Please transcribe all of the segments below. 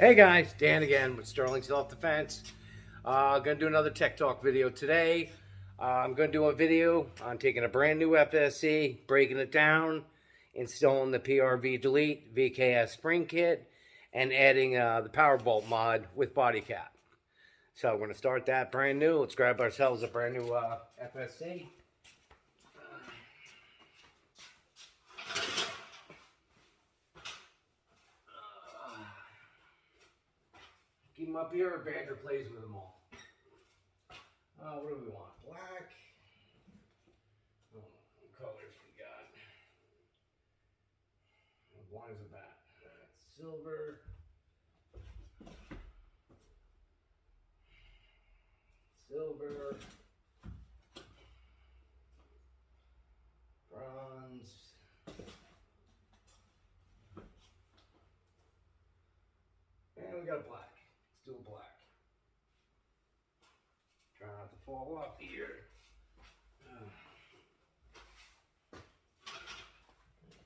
Hey guys, Dan again with Sterling Self-Defense. Gonna do another Tech Talk video today. I'm gonna do a video on taking a brand new FSC, breaking it down, installing the PRV Delete VKS spring kit, and adding the power bolt mod with body cap. So we're gonna start that brand new. Let's grab ourselves a brand new FSC. Keep them up here, or Badger plays with them all. What do we want? Black. Oh, what colors we got? Blind as a bat. Silver. Silver. Bronze. And we got black. Let's do a black. Try not to fall off here.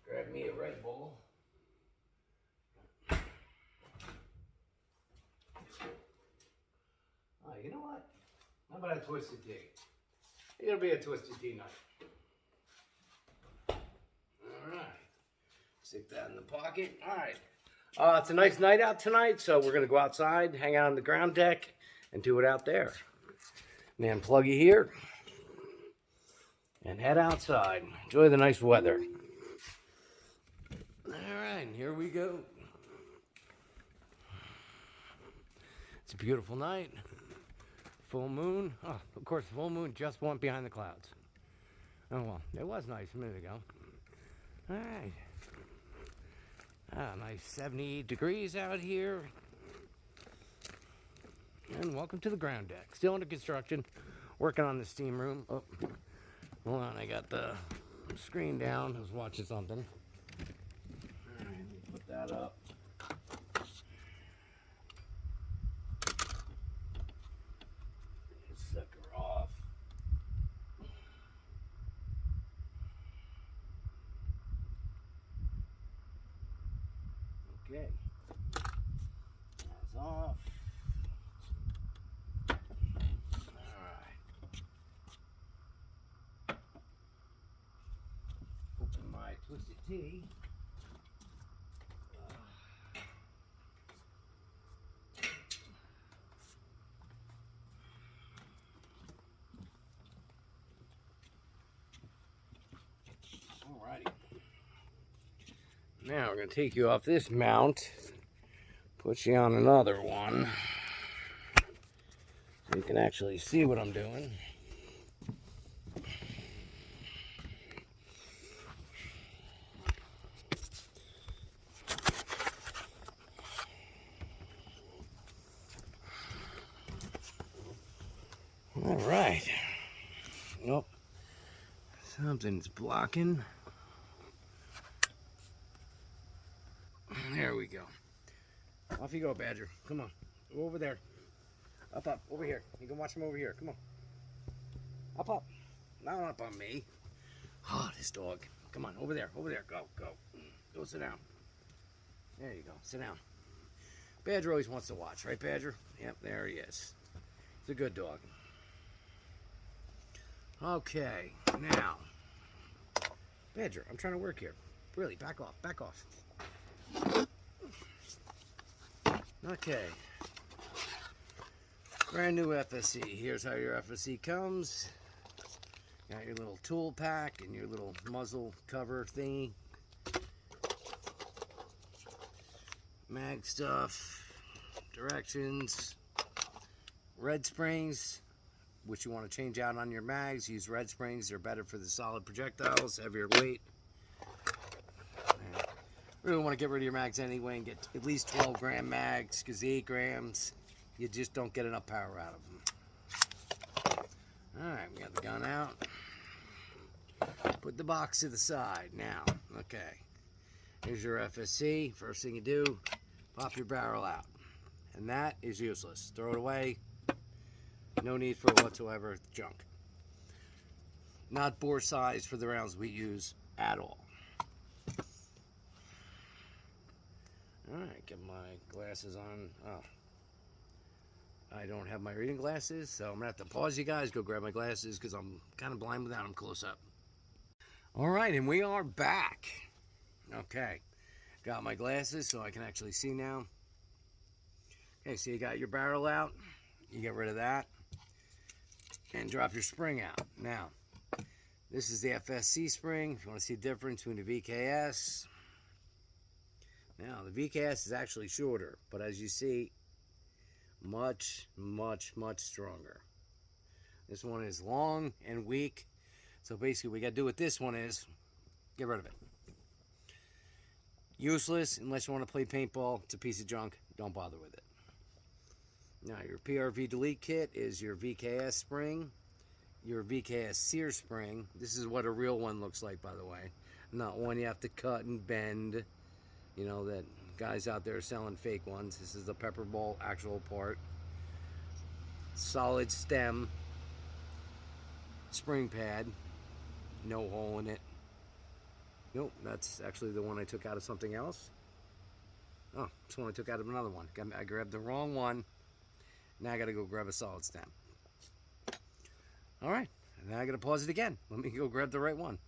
Grab me a Red Bull. Oh, you know what? How about a Twisted Tea? It'll be a Twisted Tea night. Alright. Stick that in the pocket. Alright. It's a nice night out tonight, so we're going to go outside, hang out on the ground deck, and do it out there. Man, plug you here. And head outside. Enjoy the nice weather. Alright, here we go. It's a beautiful night. Full moon. Oh, of course, the full moon just went behind the clouds. Oh, well, it was nice a minute ago. Alright. Nice 78 degrees out here. And welcome to the ground deck. Still under construction. Working on the steam room. Oh, hold on, I got the screen down. I was watching something. Alright, put that up. Sucker off. Okay. That's off. Alright. Open my Twisted Tea. Alrighty. Now we're going to take you off this mount, put you on another one, so you can actually see what I'm doing. Alright. Nope. Something's blocking. There we go. Off you go, Badger. Come on. Go over there. Up, over here. You can watch him over here. Come on. Up. Not up on me. Oh, this dog. Come on, over there. Go. Go sit down. There you go. Sit down. Badger always wants to watch, right, Badger? Yep, there he is. He's a good dog. Okay, now. Badger, I'm trying to work here. Really, back off. Okay. Brand new FSC. Here's how your FSC comes. Got your little tool pack and your little muzzle cover thingy. Mag stuff. Directions. Red springs, which you want to change out on your mags. Use red springs. They're better for the solid projectiles, heavier weight. Really want to get rid of your mags anyway and get at least 12 gram mags, because the 8 grams, you just don't get enough power out of them. Alright, we got the gun out. Put the box to the side now. Okay. Here's your FSC. First thing you do, pop your barrel out. And that is useless. Throw it away. No need for it whatsoever. It's junk. Not bore size for the rounds we use at all. Alright, get my glasses on. Oh, I don't have my reading glasses, so I'm going to have to pause you guys, go grab my glasses, because I'm kind of blind without them close up. Alright, and we are back. Okay, got my glasses so I can actually see now. Okay, so you got your barrel out. You get rid of that. And drop your spring out. Now, this is the FSC spring. If you want to see the difference between the VKS. Now, the VKS is actually shorter, but as you see, much, much, much stronger. This one is long and weak. So basically, what we got to do with this one is get rid of it. Useless unless you want to play paintball. It's a piece of junk. Don't bother with it. Now, your PRV delete kit is your VKS spring, your VKS sear spring. This is what a real one looks like, by the way. Not one you have to cut and bend. You know, that guys out there selling fake ones. This is the pepper ball actual part. Solid stem. Spring pad. No hole in it. Nope, that's actually the one I took out of something else. Oh, this one I took out of another one. I grabbed the wrong one. Now I gotta go grab a solid stem. Alright, now I gotta pause it again. Let me go grab the right one.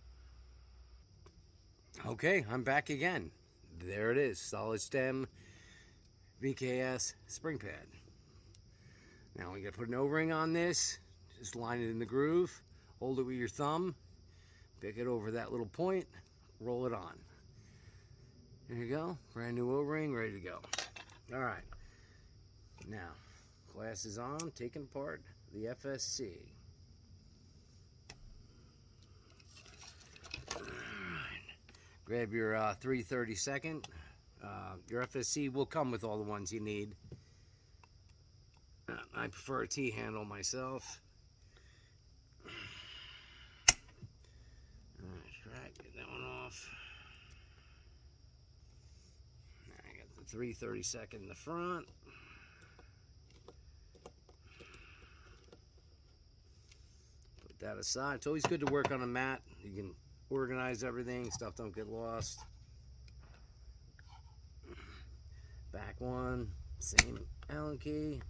Okay, I'm back again. There it is, solid stem VKS spring pad. Now we gotta put an O-ring on this. Just line it in the groove. Hold it with your thumb. Pick it over that little point. Roll it on. There you go. Brand new O-ring, ready to go. Alright. Now, glasses on, taking apart the FSC. Grab your 3/32. Your FSC will come with all the ones you need. I prefer a T-handle myself. Alright, get that one off. Now I got the 3/32 in the front. Put that aside. It's always good to work on a mat. You can organize everything, stuff don't get lost. Back one, same Allen key.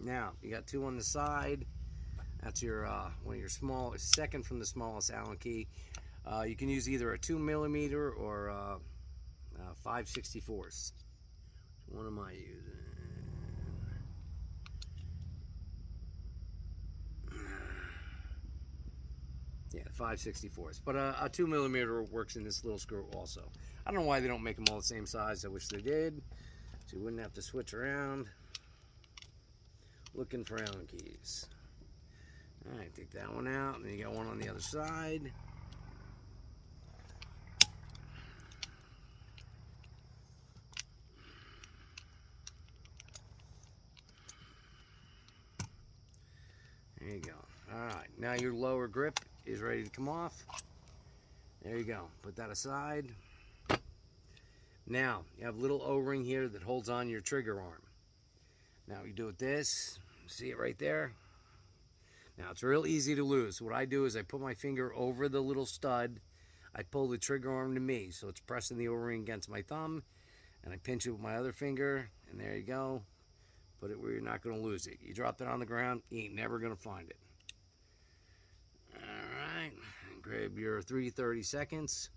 Now, you got two on the side. That's your one of your smallest, second from the smallest Allen key. You can use either a 2mm or 5/64. What am I using? Yeah, 5/64. But a 2mm works in this little screw also. I don't know why they don't make them all the same size. I wish they did, so you wouldn't have to switch around looking for Allen keys. Alright, take that one out, and then you got one on the other side. There you go. Alright, now your lower grip is ready to come off. There you go. Put that aside. Now, you have a little O-ring here that holds on your trigger arm. Now, you do it this. See it right there? Now, it's real easy to lose. What I do is I put my finger over the little stud. I pull the trigger arm to me, so it's pressing the O-ring against my thumb. And I pinch it with my other finger, and there you go. Put it where you're not going to lose it. You drop it on the ground, you ain't never going to find it. Alright, grab your 3/32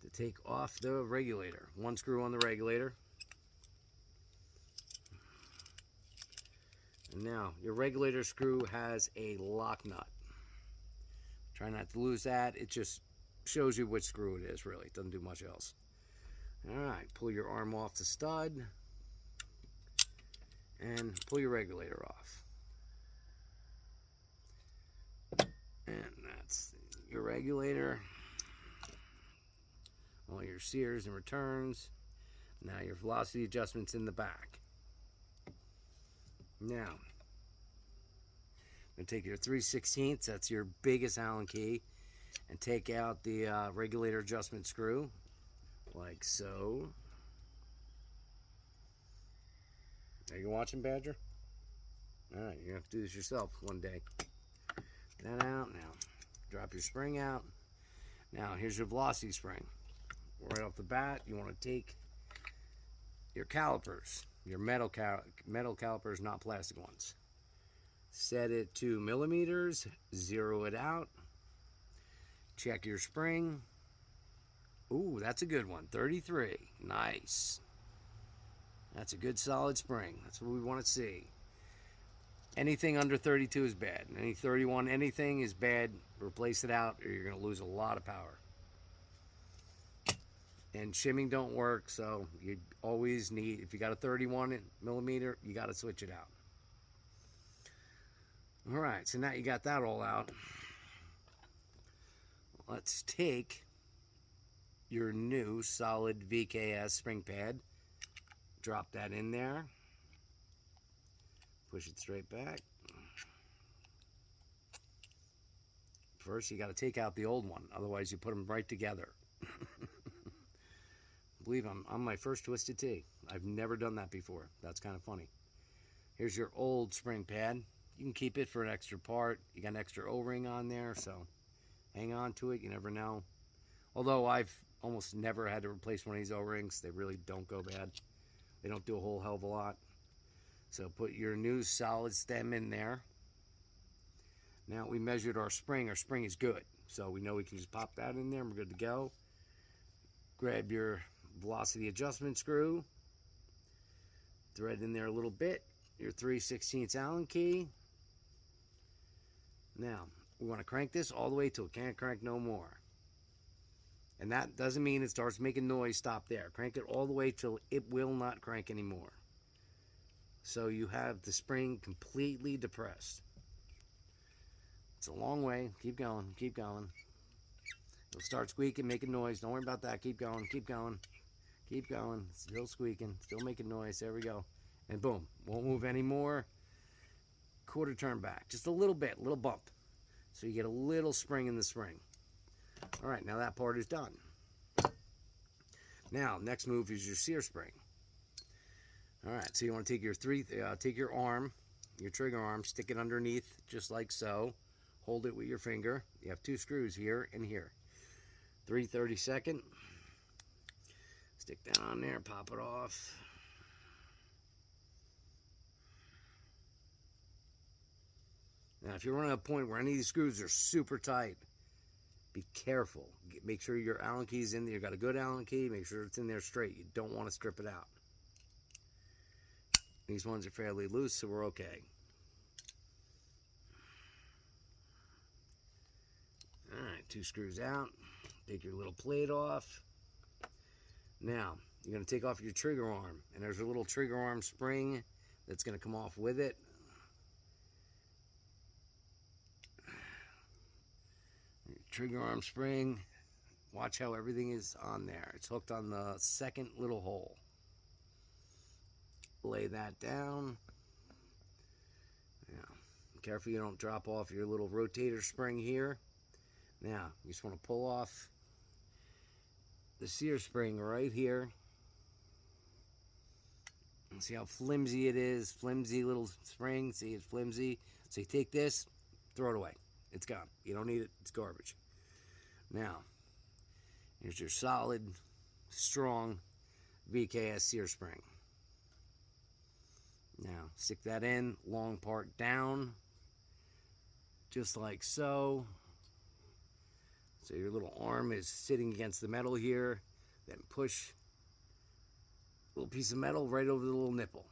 to take off the regulator. One screw on the regulator. And now, your regulator screw has a lock nut. Try not to lose that. It just shows you which screw it is, really. It doesn't do much else. Alright, pull your arm off the stud. And pull your regulator off. And that's your regulator. All your sears and returns. Now your velocity adjustment's in the back. Now, I'm going to take your 3/16, that's your biggest Allen key, and take out the regulator adjustment screw, like so. Are you watching, Badger? Alright, you're going to have to do this yourself one day. that out. Now, drop your spring out. Now, here's your velocity spring. Right off the bat, you want to take your calipers, your metal calipers, not plastic ones. Set it to millimeters, zero it out. Check your spring. Ooh, that's a good one, 33. Nice. That's a good solid spring. That's what we want to see. Anything under 32 is bad. Any 31, anything is bad. Replace it out or you're going to lose a lot of power. And shimming don't work, so you always need, if you got a 31 millimeter, you got to switch it out. All right, so now you got that all out. Let's take your new solid VKS spring pad. Drop that in there. Push it straight back. First, you got to take out the old one. Otherwise, you put them right together. I believe I'm on my first Twisted Tea. I've never done that before. That's kind of funny. Here's your old spring pad. You can keep it for an extra part. You got an extra O-ring on there, so hang on to it. You never know. Although I've almost never had to replace one of these O-rings. They really don't go bad. They don't do a whole hell of a lot. So put your new solid stem in there. Now we measured our spring. Our spring is good. So we know we can just pop that in there and we're good to go. Grab your velocity adjustment screw. Thread in there a little bit. Your 3/16 Allen key. Now we want to crank this all the way till it can't crank no more. And that doesn't mean it starts making noise, stop there. Crank it all the way till it will not crank anymore. So you have the spring completely depressed. It's a long way. Keep going, keep going. It'll start squeaking, making noise. Don't worry about that. Keep going, keep going, keep going. Still squeaking, still making noise. There we go. And boom, won't move anymore. Quarter turn back, just a little bit, little bump. So you get a little spring in the spring. All right, now that part is done. Now, next move is your sear spring. All right, so you want to take your take your arm, your trigger arm, stick it underneath just like so. Hold it with your finger. You have two screws here and here. 3/32. Stick that on there, pop it off. Now, if you're running a point where any of these screws are super tight, be careful. Make sure your Allen key's in there. You got a good Allen key. Make sure it's in there straight. You don't want to strip it out. These ones are fairly loose, so we're okay. All right, two screws out. Take your little plate off. Now, you're going to take off your trigger arm, and there's a little trigger arm spring that's going to come off with it. Trigger arm spring. Watch how everything is on there. It's hooked on the second little hole. Lay that down. Now, be careful you don't drop off your little rotator spring here. Now, you just want to pull off the sear spring right here. And see how flimsy it is? Flimsy little spring. See, it's flimsy. So you take this, throw it away. It's gone. You don't need it. It's garbage. Now, here's your solid, strong VKS sear spring. Now, stick that in, long part down, just like so. So your little arm is sitting against the metal here. Then push a little piece of metal right over the little nipple.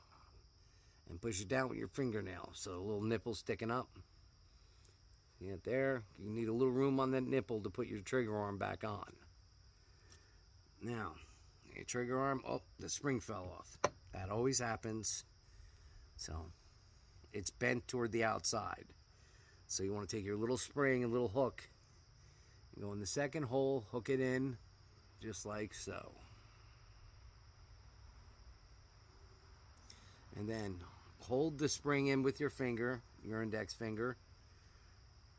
And push it down with your fingernail. So the little nipple's sticking up. See it there? You need a little room on that nipple to put your trigger arm back on. Now, your trigger arm, oh, the spring fell off. That always happens. So, it's bent toward the outside. So you want to take your little spring and little hook, and go in the second hole, hook it in, just like so. And then hold the spring in with your finger, your index finger.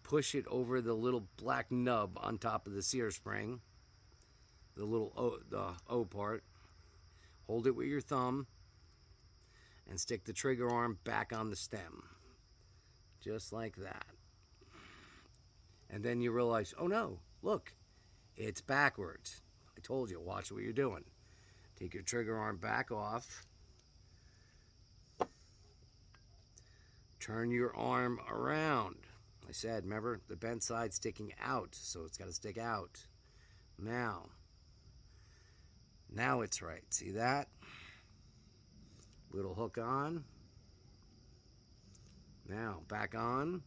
Push it over the little black nub on top of the sear spring, the little O part. Hold it with your thumb and stick the trigger arm back on the stem, just like that. And then you realize, oh no, look, it's backwards. I told you, watch what you're doing. Take your trigger arm back off. Turn your arm around. I said, remember, the bent side sticking out, so it's got to stick out. Now it's right. See that? Little hook on. Now, back on.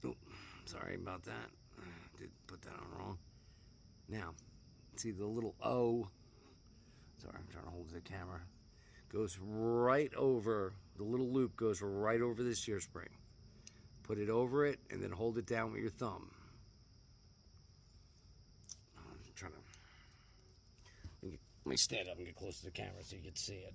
Oh, sorry about that. I did put that on wrong. Now, see the little O. Sorry, I'm trying to hold the camera. Goes right over, the little loop goes right over the shear spring. Put it over it and then hold it down with your thumb. I'm trying to, let me stand up and get close to the camera so you can see it.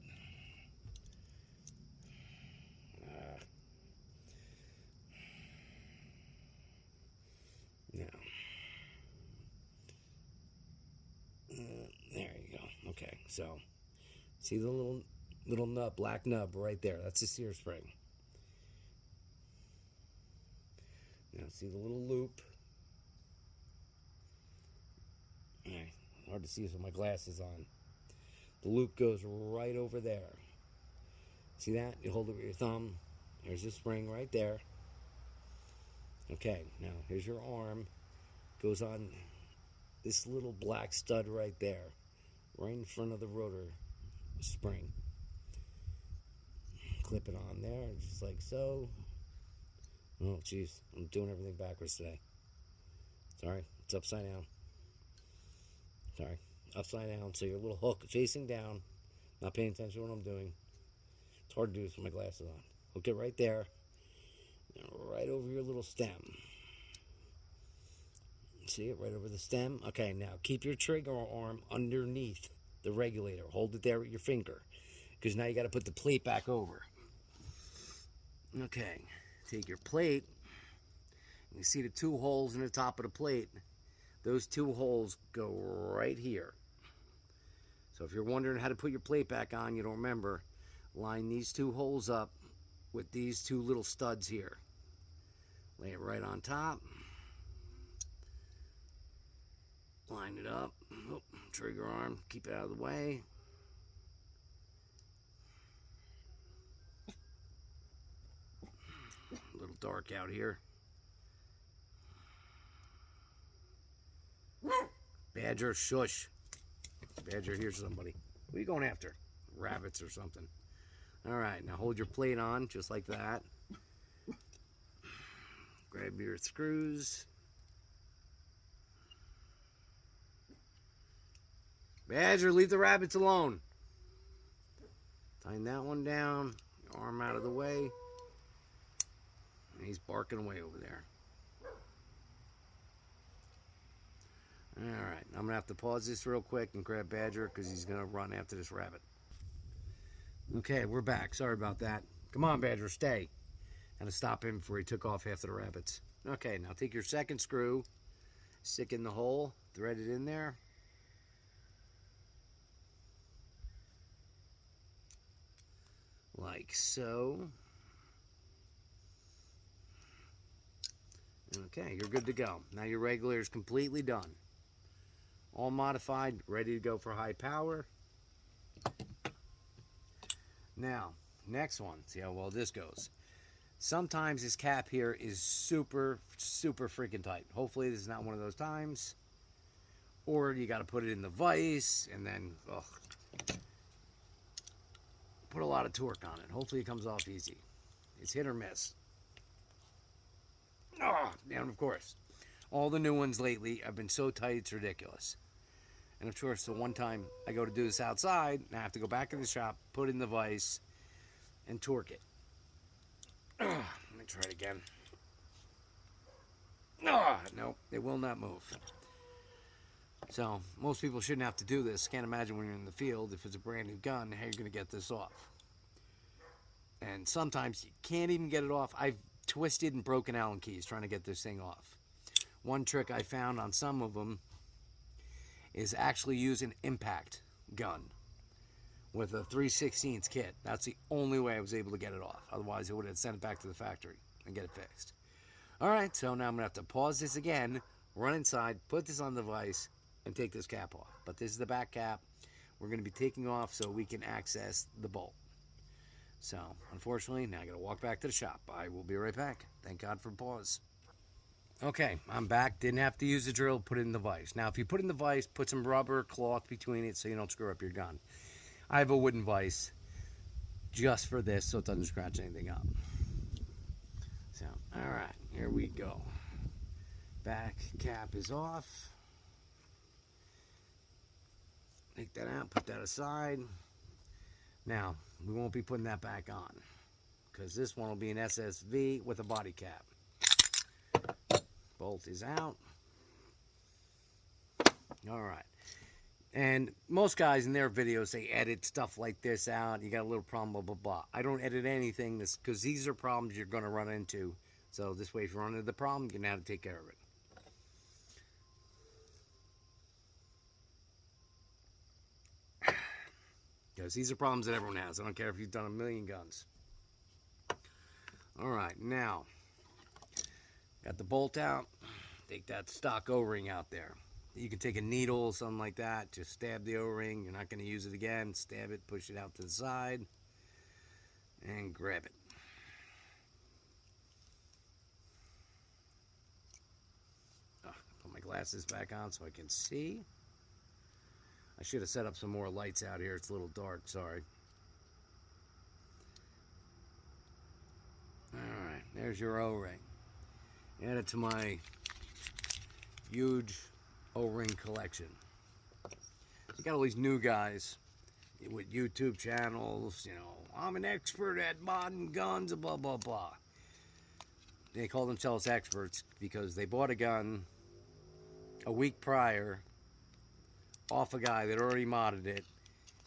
There you go. Okay, so see the little nub, black nub right there. That's the sear spring. Now see the little loop. Okay, hard to see this with my glasses on. The loop goes right over there. See that? You hold it with your thumb. There's the spring right there. Okay, now here's your arm. Goes on this little black stud right there, right in front of the rotor spring. Clip it on there, just like so. Oh, jeez, I'm doing everything backwards today. Sorry, it's upside down. Sorry, upside down, so your little hook facing down. Not paying attention to what I'm doing. It's hard to do this with my glasses on. Hook it right there, right over your little stem. See it right over the stem? Okay, now keep your trigger arm underneath the regulator. Hold it there with your finger, because now you got to put the plate back over. Okay, take your plate. You see the two holes in the top of the plate? Those two holes go right here. So if you're wondering how to put your plate back on, you don't remember, line these two holes up with these two little studs here. Lay it right on top. Line it up. Oh, trigger arm, keep it out of the way. A little dark out here. Badger, shush. Badger, here's somebody. What are you going after? Rabbits or something. All right, now hold your plate on just like that. Grab your screws. Badger, leave the rabbits alone. Tighten that one down. Your arm out of the way. And he's barking away over there. Alright, I'm going to have to pause this real quick and grab Badger because he's going to run after this rabbit. Okay, we're back. Sorry about that. Come on, Badger, stay. Had to stop him before he took off after the rabbits. Okay, now take your second screw, stick in the hole, thread it in there. Like so. Okay, you're good to go. Now your regulator is completely done. All modified, ready to go for high power. Now, next one. See how well this goes. Sometimes this cap here is super, super freaking tight. Hopefully this is not one of those times. Or you got to put it in the vise and then put a lot of torque on it. Hopefully it comes off easy. It's hit or miss. And of course, all the new ones lately have been so tight it's ridiculous. And of course, the one time I go to do this outside, and I have to go back in the shop, put it in the vise, and torque it. Let me try it again. No, it will not move. So, most people shouldn't have to do this. Can't imagine when you're in the field, if it's a brand new gun, how you're going to get this off. And sometimes you can't even get it off. I've twisted and broken Allen keys trying to get this thing off. One trick I found on some of them is actually use an impact gun with a 3/16 kit. That's the only way I was able to get it off. Otherwise, I would have sent it back to the factory. and get it fixed. Alright, so now I'm going to have to pause this again, run inside, put this on the vise, and take this cap off. But this is the back cap we're going to be taking off so we can access the bolt. So, unfortunately, now I got to walk back to the shop. I will be right back. Thank God for pause. Okay, I'm back. Didn't have to use the drill, put it in the vise. Now, if you put it in the vise, put some rubber cloth between it so you don't screw up your gun. I have a wooden vise just for this so it doesn't scratch anything up. So, alright, here we go. Back cap is off. Take that out, put that aside. Now, we won't be putting that back on because this one will be an SSV with a body cap. Bolt is out. Alright. And most guys in their videos, they edit stuff like this out. You got a little problem, blah, blah, blah. I don't edit anything because these are problems you're going to run into. So this way, if you run into the problem, you know how to take care of it. Because these are problems that everyone has. I don't care if you've done a million guns. Alright, now, got the bolt out. Take that stock O-ring out there. You can take a needle, something like that, just stab the O-ring. You're not going to use it again. Stab it, push it out to the side, and grab it. Put my glasses back on so I can see. I should have set up some more lights out here. It's a little dark, sorry. Alright, there's your O-ring. Add it to my huge O-ring collection. You got all these new guys with YouTube channels, you know, I'm an expert at modern guns, blah, blah, blah. They call themselves experts because they bought a gun a week prior off a guy that already modded it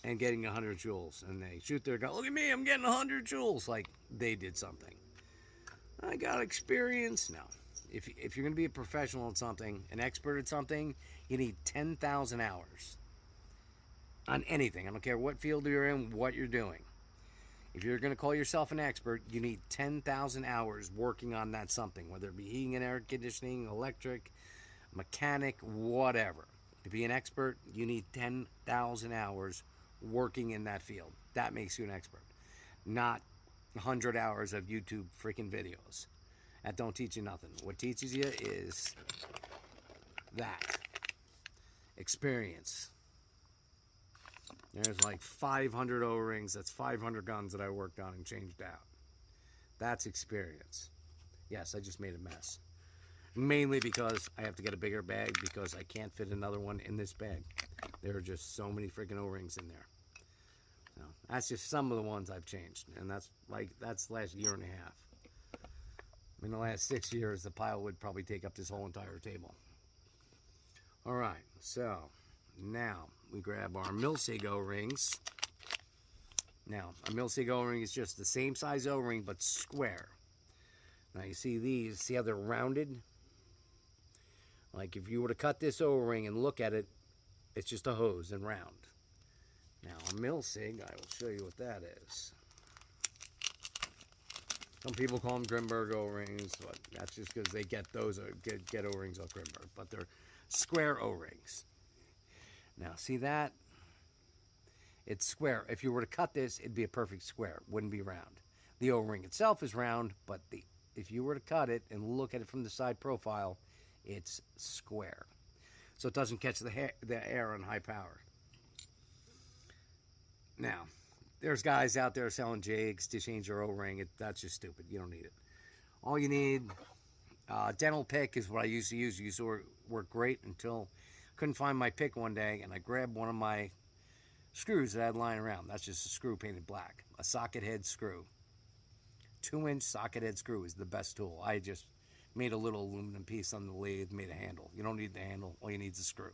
and getting 100 joules. And they shoot their gun, look at me, I'm getting 100 joules, like they did something. I got experience. No. If you're going to be a professional at something, an expert at something, you need 10,000 hours on anything. I don't care what field you're in, what you're doing. If you're going to call yourself an expert, you need 10,000 hours working on that something, whether it be heating and air conditioning, electric, mechanic, whatever. To be an expert, you need 10,000 hours working in that field. That makes you an expert. Not 100 hours of YouTube freaking videos. That don't teach you nothing. What teaches you is that. Experience. There's like 500 O-rings. That's 500 guns that I worked on and changed out. That's experience. Yes, I just made a mess. Mainly because I have to get a bigger bag because I can't fit another one in this bag. There are just so many freaking O-rings in there. So that's just some of the ones I've changed. And that's the last year and a half. In the last 6 years, the pile would probably take up this whole entire table. Alright, so now we grab our Milsig O-rings. Now, a Milsig O-ring is just the same size O-ring, but square. Now you see these, see how they're rounded? Like if you were to cut this O-ring and look at it, it's just a hose and round. Now a Milsig, I will show you what that is. Some people call them Grimberg O-rings, but that's just because they get those get O-rings off Grimberg. But they're square O-rings. Now, see that? It's square. If you were to cut this, it'd be a perfect square. It wouldn't be round. The O-ring itself is round, but if you were to cut it and look at it from the side profile, it's square. So it doesn't catch the air on high power. Now, there's guys out there selling jigs to change your O-ring. That's just stupid. You don't need it. All you need, dental pick is what I used to use. It used to work great until I couldn't find my pick one day, and I grabbed one of my screws that I had lying around. That's just a screw painted black. A socket head screw. 2-inch socket head screw is the best tool. I just made a little aluminum piece on the lathe, made a handle. You don't need the handle. All you need is a screw.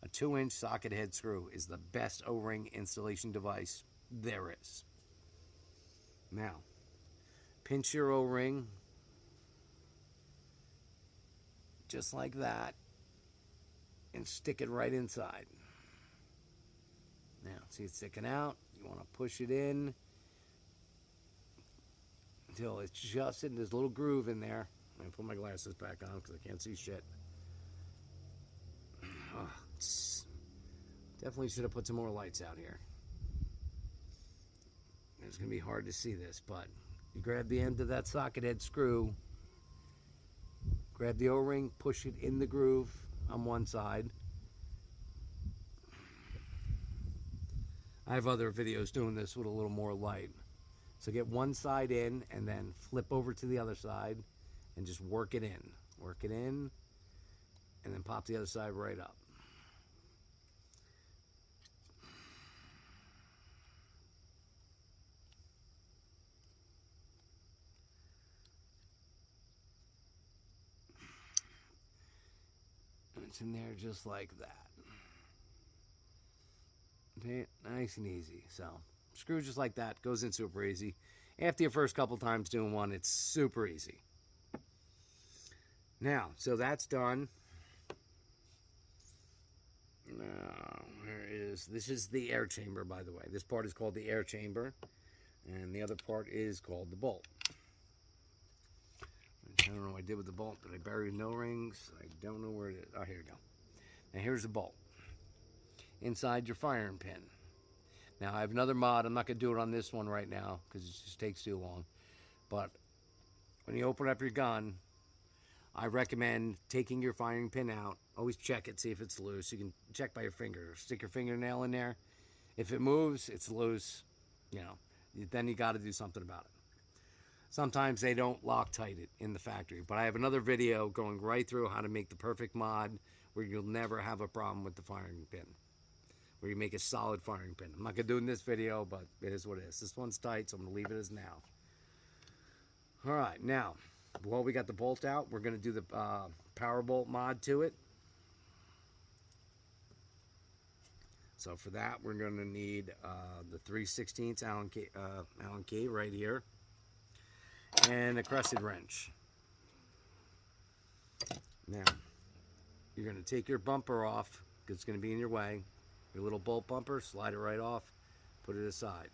A 2-inch socket head screw is the best O-ring installation device there is. Now, pinch your O-ring just like that and stick it right inside. Now, see it sticking out. You want to push it in. until it's just in this little groove in there. I'm going to put my glasses back on because I can't see shit. Oh, definitely should have put some more lights out here. It's going to be hard to see this, but you grab the end of that socket head screw, grab the O-ring, push it in the groove on one side. I have other videos doing this with a little more light. So get one side in and then flip over to the other side and just work it in. Work it in and then pop the other side right up. And it's in there just like that. Okay, nice and easy. So screw just like that, goes in super easy. After your first couple times doing one, it's super easy. Now, so that's done. Now, this is the air chamber, by the way. This part is called the air chamber, and the other part is called the bolt. I don't know what I did with the bolt. Did I bury no rings? I don't know where it is. Oh, here we go. Now, here's the bolt. Inside your firing pin. Now, I have another mod. I'm not going to do it on this one right now because it just takes too long. But when you open up your gun, I recommend taking your firing pin out. Always check it, see if it's loose. You can check by your finger. Stick your fingernail in there. If it moves, it's loose. You know, then you got to do something about it. Sometimes they don't Loctite it in the factory. But I have another video going right through how to make the perfect mod where you'll never have a problem with the firing pin. Where you make a solid firing pin. I'm not going to do it in this video, but it is what it is. This one's tight, so I'm going to leave it as now. Alright, now, while we got the bolt out, we're going to do the power bolt mod to it. So for that, we're going to need the 3/16 Allen key right here. And a crescent wrench. Now, you're going to take your bumper off, because it's going to be in your way. Your little bolt bumper, slide it right off, put it aside.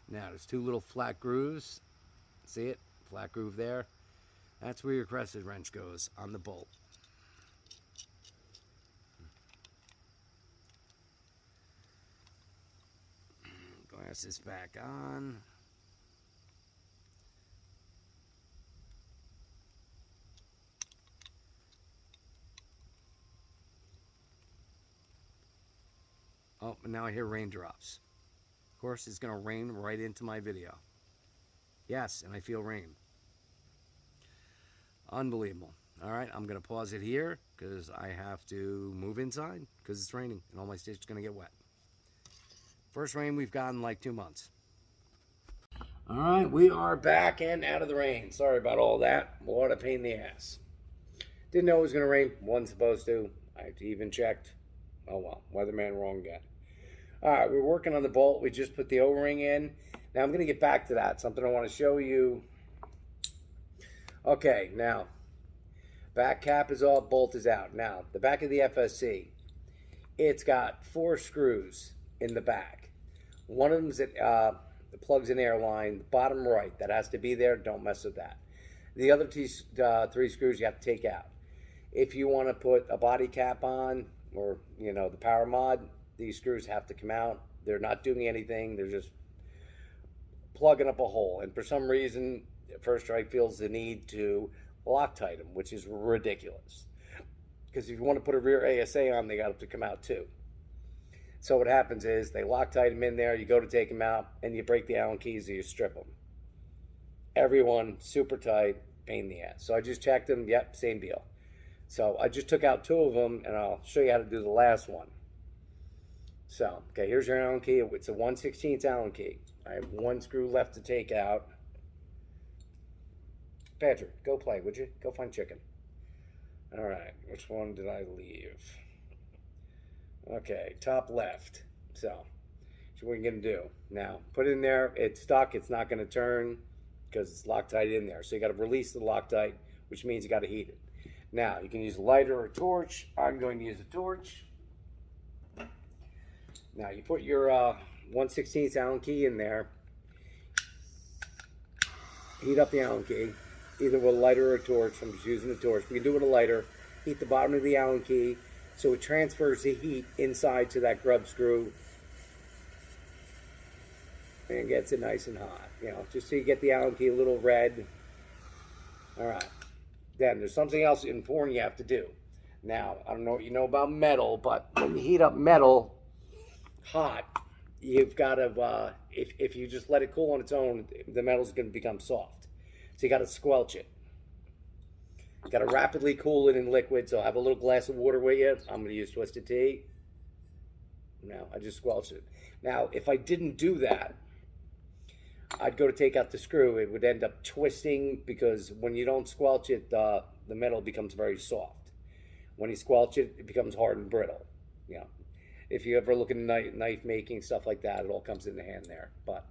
Now, there's two little flat grooves. See it? Flat groove there. That's where your crescent wrench goes, on the bolt. Glasses back on. Oh, and now I hear raindrops. Of course, it's going to rain right into my video. Yes, and I feel rain. Unbelievable. All right, I'm going to pause it here because I have to move inside because it's raining and all my stitch is going to get wet. First rain we've gotten in like 2 months. All right, we are back and out of the rain. Sorry about all that. What a pain in the ass. Didn't know it was going to rain. Wasn't supposed to. I even checked. Oh well, weatherman wrong again. All right, we're working on the bolt. We just put the O-ring in. Now I'm going to get back to that. Something I want to show you. Okay, now back cap is off, bolt is out. Now the back of the FSC, it's got 4 screws in the back. One of them's that plugs in air line. The bottom right, that has to be there. Don't mess with that. The other 3 screws you have to take out. If you want to put a body cap on, or you know, the power mod, these screws have to come out. They're not doing anything. They're just plugging up a hole. And for some reason, First Strike feels the need to Loctite them, which is ridiculous. Because if you want to put a rear ASA on, they got to come out too. So what happens is they Loctite them in there. You go to take them out, and you break the Allen keys, or you strip them. Everyone super tight, pain in the ass. So I just checked them. Yep, same deal. So I just took out 2 of them, and I'll show you how to do the last one. So, okay, here's your Allen key. It's a 1/16 Allen key. I have 1 screw left to take out. Patrick, go play, would you? Go find chicken. All right, which one did I leave? Okay, top left. So what we're going to do. Now, put it in there. It's stuck. It's not going to turn because it's Loctite in there. So you got to release the Loctite, which means you got to heat it. Now, you can use a lighter or a torch. I'm going to use a torch. Now, you put your 1/16 Allen key in there. heat up the Allen key, either with a lighter or a torch. I'm just using a torch. We can do it with a lighter. Heat the bottom of the Allen key so it transfers the heat inside to that grub screw and gets it nice and hot. You know, just so you get the Allen key a little red. All right. Then there's something else important you have to do. Now, I don't know what you know about metal, but when you heat up metal hot, you've got to, if you just let it cool on its own, the metal's going to become soft. So you got to squelch it. You got to rapidly cool it in liquid. So I have a little glass of water with you. I'm going to use Twisted Tea. Now, I just squelched it. Now, if I didn't do that, I'd go to take out the screw. It would end up twisting because when you don't squelch it, the metal becomes very soft. When you squelch it, it becomes hard and brittle. You know, if you ever look at knife making, stuff like that, it all comes in the hand there. But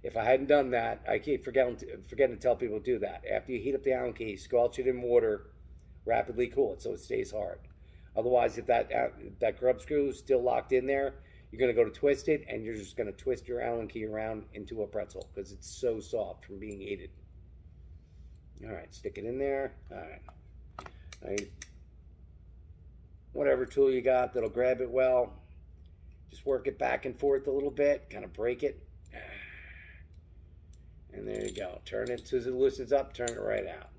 if I hadn't done that, I keep forgetting to tell people to do that. After you heat up the Allen key, squelch it in water, rapidly cool it so it stays hard. Otherwise, if that grub screw is still locked in there, you're going to go to twist it, and you're just going to twist your Allen key around into a pretzel because it's so soft from being heated. All right, stick it in there. All right. Whatever tool you got that'll grab it well, just work it back and forth a little bit, kind of break it. And there you go. Turn it, as soon as it loosens up, turn it right out.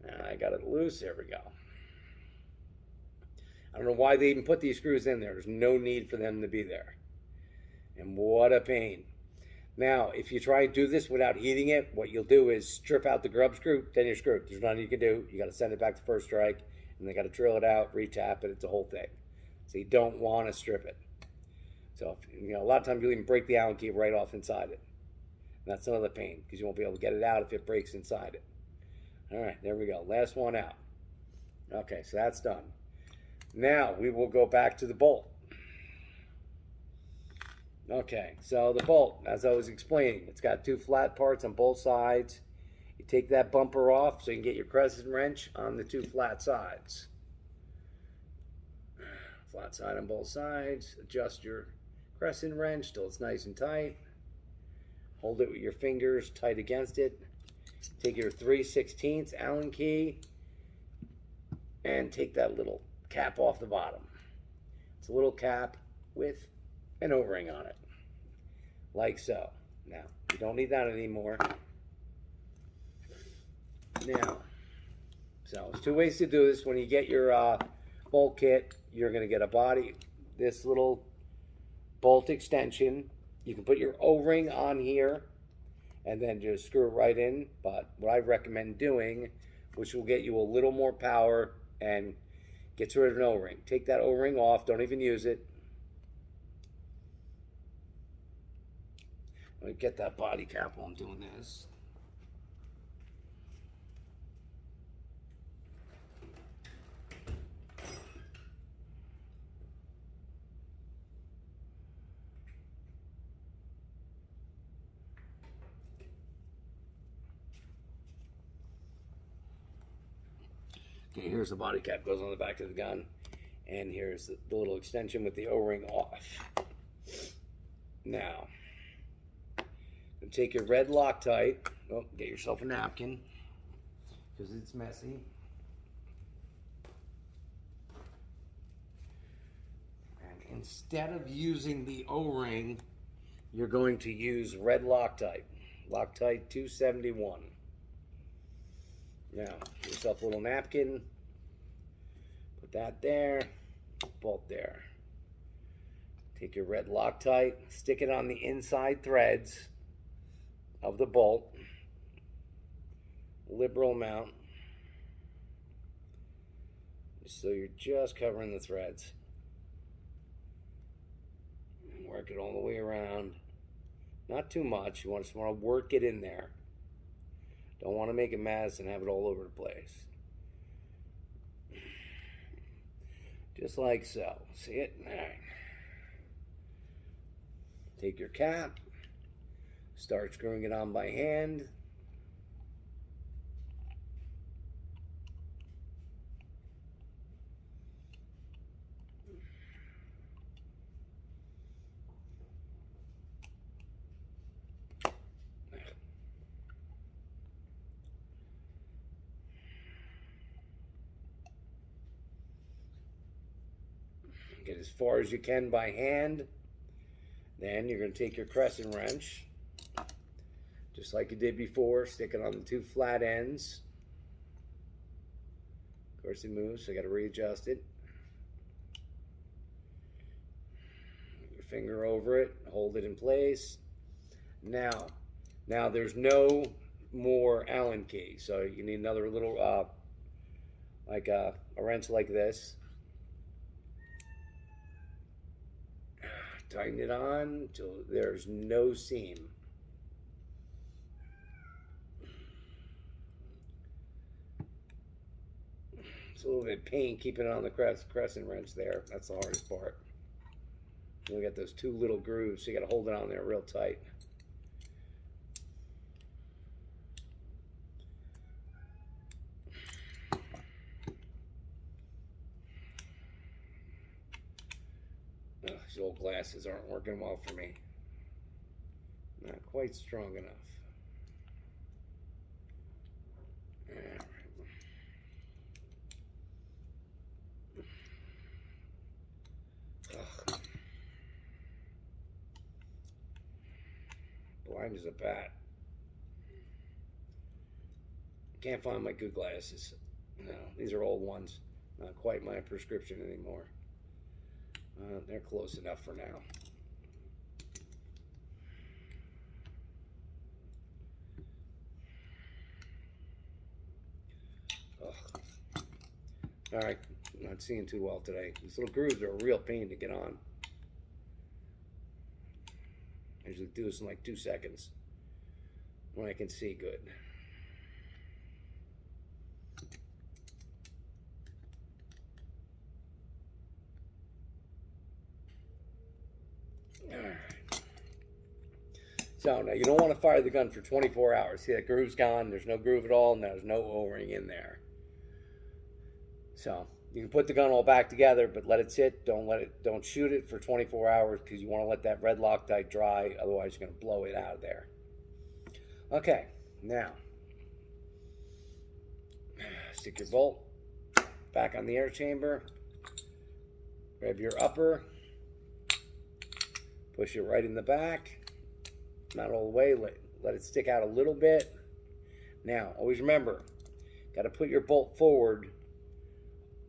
Now I got it loose, there we go. I don't know why they even put these screws in there. There's no need for them to be there. And what a pain. Now, if you try to do this without heating it, what you'll do is strip out the grub screw, then you're screwed. There's nothing you can do. You got to send it back to first strike, and they got to drill it out, retap it. It's a whole thing. So you don't want to strip it. So, you know, a lot of times you'll even break the Allen key right off inside it. And that's another pain because you won't be able to get it out if it breaks inside it. All right, there we go. Last one out. Okay, so that's done. Now we will go back to the bolt. Okay, so the bolt, as I was explaining, it's got two flat parts on both sides. You take that bumper off so you can get your crescent wrench on the two flat sides. Flat side on both sides. Adjust your crescent wrench till it's nice and tight. Hold it with your fingers tight against it. Take your 3/16 Allen key and take that little cap off the bottom. It's a little cap with an O-ring on it, like so. Now, you don't need that anymore. Now, so there's two ways to do this. When you get your bolt kit, you're going to get a body, this little bolt extension. You can put your O-ring on here and then just screw it right in. But what I recommend doing, which will get you a little more power and gets rid of an O-ring. Take that O-ring off. Don't even use it. Let me get that body cap while I'm doing this. Okay, here's the body cap, goes on the back of the gun. And here's the little extension with the O-ring off. Now, take your red Loctite. Oh, get yourself a napkin, because it's messy. And instead of using the O-ring, you're going to use red Loctite. Loctite 271. Now, get yourself a little napkin, put that there, bolt there. Take your red Loctite, stick it on the inside threads of the bolt, liberal amount, so you're just covering the threads. Work it all the way around, not too much. You just want to work it in there. Don't want to make a mess and have it all over the place. Just like so. See it? All right. Take your cap, start screwing it on by hand. Get as far as you can by hand. Then you're going to take your crescent wrench, just like you did before, stick it on the two flat ends. Of course it moves, so I got to readjust it. Put your finger over it, hold it in place. Now there's no more Allen key, so you need another little, like a wrench like this. Tighten it on till there's no seam. It's a little bit of pain keeping it on the crescent wrench there. That's the hardest part. We got those two little grooves, so you got to hold it on there real tight. These old glasses aren't working well for me. Not quite strong enough. Blind as a bat. Can't find my good glasses. No, these are old ones. Not quite my prescription anymore. They're close enough for now. All right, not seeing too well today. These little grooves are a real pain to get on. I usually do this in like 2 seconds when I can see good. So now you don't want to fire the gun for 24 hours. See, that groove's gone. There's no groove at all, and there's no O-ring in there. So you can put the gun all back together, but let it sit. Don't shoot it for 24 hours because you want to let that red Loctite dry. Otherwise, you're going to blow it out of there. Okay, now stick your bolt back on the air chamber. Grab your upper. Push it right in the back. Not all the way, let it stick out a little bit. Now, always remember, got to put your bolt forward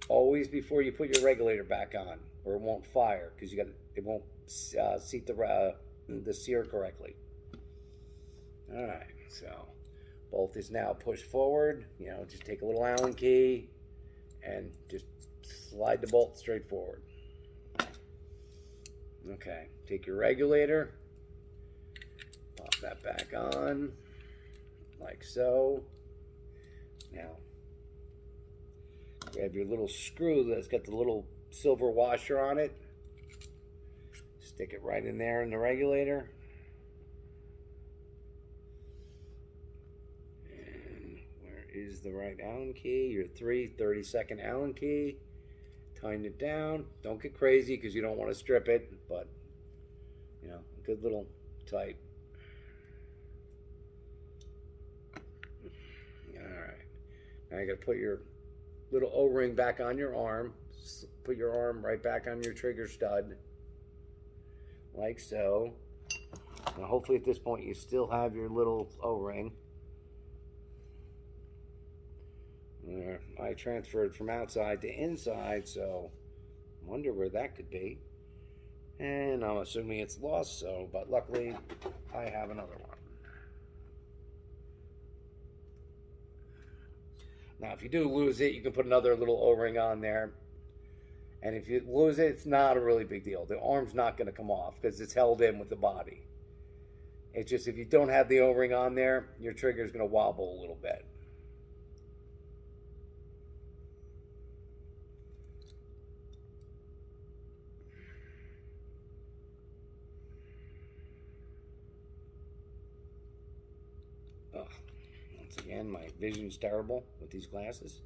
always before you put your regulator back on, or it won't fire because it won't seat the sear correctly. All right, so bolt is now pushed forward. You know, just take a little Allen key and just slide the bolt straight forward. Okay, take your regulator. Pop that back on, like so. Now, grab your little screw that's got the little silver washer on it. Stick it right in there in the regulator. And where is the right Allen key? Your 30-second Allen key. Tighten it down. Don't get crazy because you don't want to strip it, but, you know, a good little tight. Now you got to put your little O-ring back on your arm. Put your arm right back on your trigger stud, like so. Now hopefully at this point you still have your little O-ring. I transferred from outside to inside, so I wonder where that could be. And I'm assuming it's lost, so, but luckily I have another one. Now, if you do lose it, you can put another little O-ring on there. And if you lose it, it's not a really big deal. The arm's not going to come off because it's held in with the body. It's just if you don't have the O-ring on there, your trigger's going to wobble a little bit. Ugh. Once again, my vision's terrible with these glasses.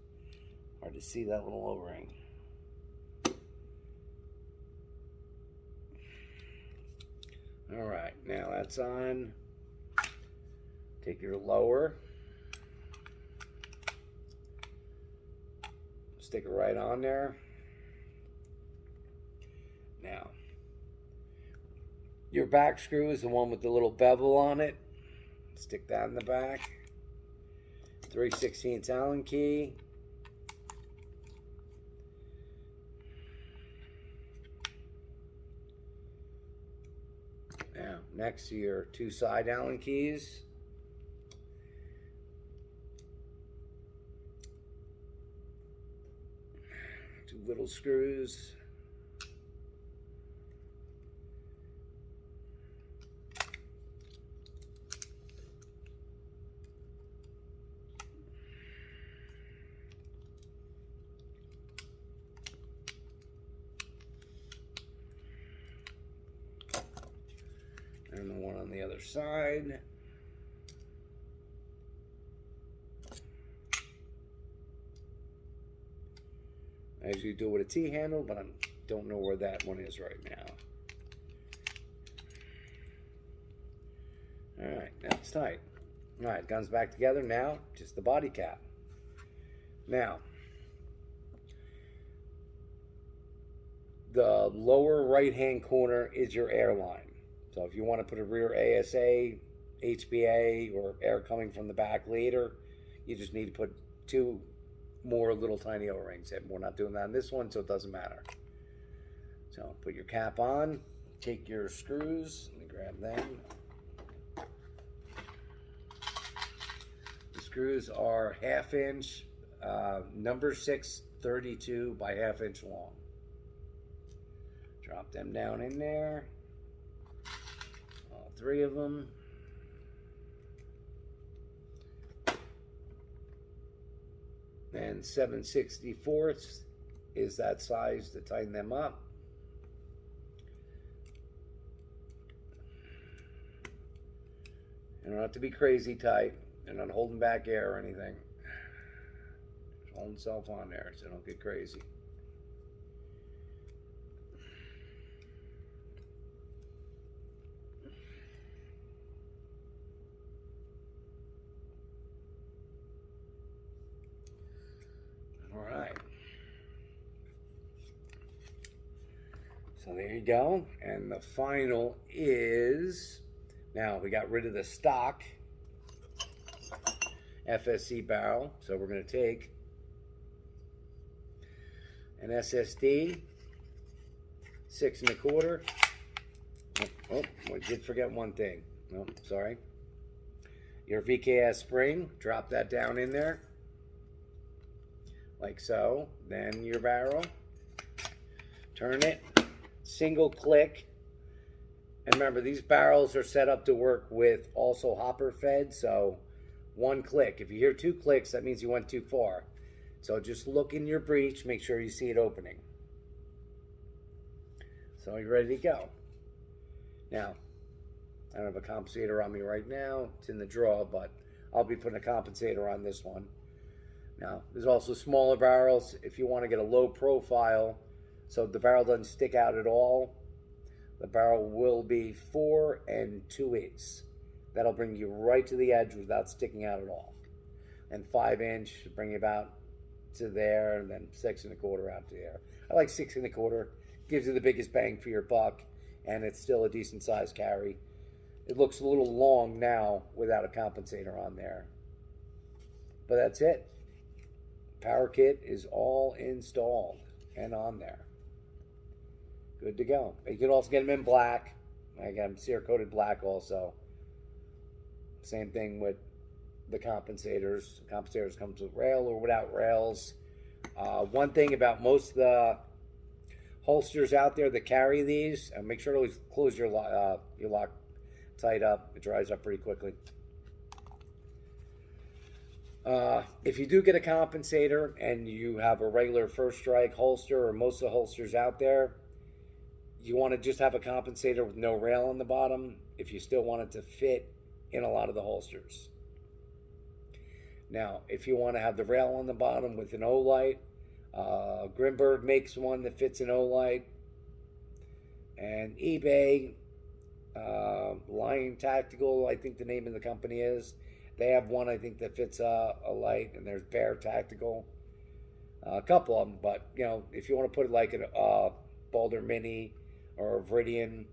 Hard to see that little O-ring. All right, now that's on. Take your lower. Stick it right on there. Your back screw is the one with the little bevel on it. Stick that in the back. 3/16 Allen key. Now, next to your 2 side Allen keys. Two little screws. And the one on the other side. As you do with a T-handle, but I don't know where that one is right now. Alright, that's tight. Alright, guns back together. Now, just the body cap. Now, the lower right-hand corner is your air line. So if you want to put a rear ASA, HBA, or air coming from the back later, you just need to put 2 more little tiny O-rings. We're not doing that on this one, so it doesn't matter. So put your cap on, take your screws, let me grab them. The screws are 1/2 inch, number 6, 32 by 1/2 inch long. Drop them down in there. All 3 of them. And 7/64 is that size to tighten them up. And don't have to be crazy tight. They're not holding back air or anything. Just holding itself on there so don't get crazy. Alright. So there you go. And the final is, now we got rid of the stock FSC barrel. So we're going to take an SSD 6 1/4. Oh, I did forget one thing. No, sorry. Your VKS spring, drop that down in there. Like so. Then your barrel. Turn it. Single click. And remember, these barrels are set up to work with also hopper fed. So 1 click. If you hear 2 clicks, that means you went too far. So just look in your breech. Make sure you see it opening. So you're ready to go. Now, I don't have a compensator on me right now. It's in the drawer, but I'll be putting a compensator on this one. Now, there's also smaller barrels if you want to get a low profile so the barrel doesn't stick out at all. The barrel will be 4 2/8. That'll bring you right to the edge without sticking out at all. And 5 inch to bring you about to there, and then 6 1/4 out to there. I like 6 1/4. Gives you the biggest bang for your buck, and it's still a decent size carry. It looks a little long now without a compensator on there. But that's it. Power kit is all installed and on there. Good to go. You can also get them in black. I got them sear coated black also. Same thing with the compensators. The compensators comes with rail or without rails. One thing about most of the holsters out there that carry these, and make sure to always close your lock tight up. It dries up pretty quickly. If you do get a compensator and you have a regular first strike holster, or most of the holsters out there, you want to just have a compensator with no rail on the bottom if you still want it to fit in a lot of the holsters. Now, if you want to have the rail on the bottom with an O-light, Grimberg makes one that fits an O-light, and eBay, Lion Tactical, I think the name of the company is, they have one I think that fits a light, and there's Bear Tactical, a couple of them. But you know, if you want to put it like a Boulder Mini or a Viridian,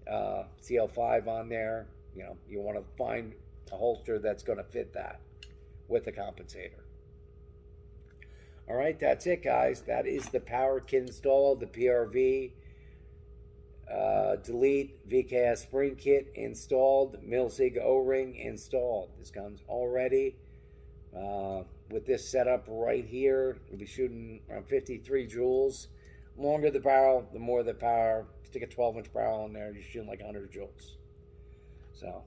CL5 on there. You know, you want to find a holster that's going to fit that with a compensator. All right, that's it, guys. That is the power kit installed, the PRV delete VKS spring kit installed, Milsig O-ring installed. This gun's already with this setup right here. We'll be shooting around 53 joules. The longer the barrel, the more the power. If you stick a 12-inch barrel in there, you're shooting like 100 joules. So,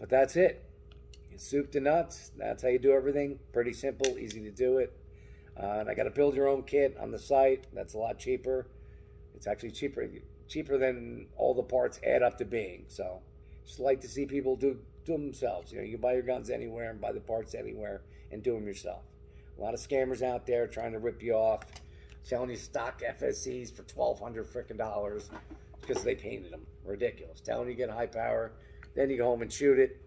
but that's it. Soup to nuts. That's how you do everything. Pretty simple, easy to do it. And I got to build your own kit on the site. That's a lot cheaper. It's actually cheaper than all the parts add up to being. So, just like to see people do them themselves. You know, you can buy your guns anywhere and buy the parts anywhere and do them yourself. A lot of scammers out there trying to rip you off, selling you stock FSCs for $1,200 freaking dollars because they painted them. Ridiculous. Telling you get high power, then you go home and shoot it,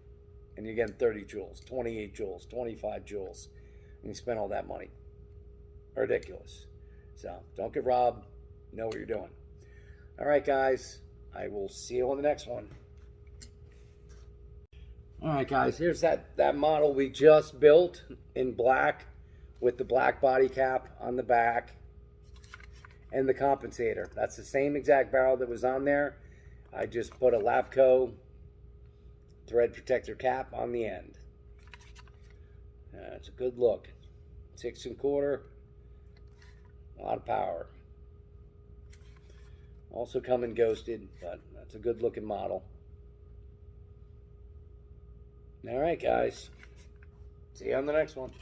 and you're getting 30 joules, 28 joules, 25 joules, and you spend all that money. Ridiculous. So don't get robbed. Know what you're doing. All right, guys. I will see you on the next one. All right, guys. Here's that model we just built in black with the black body cap on the back and the compensator. That's the same exact barrel that was on there. I just put a Lapco thread protector cap on the end. It's a good look. 6 1/4. A lot of power. Also coming ghosted, but that's a good looking model. All right, guys. See you on the next one.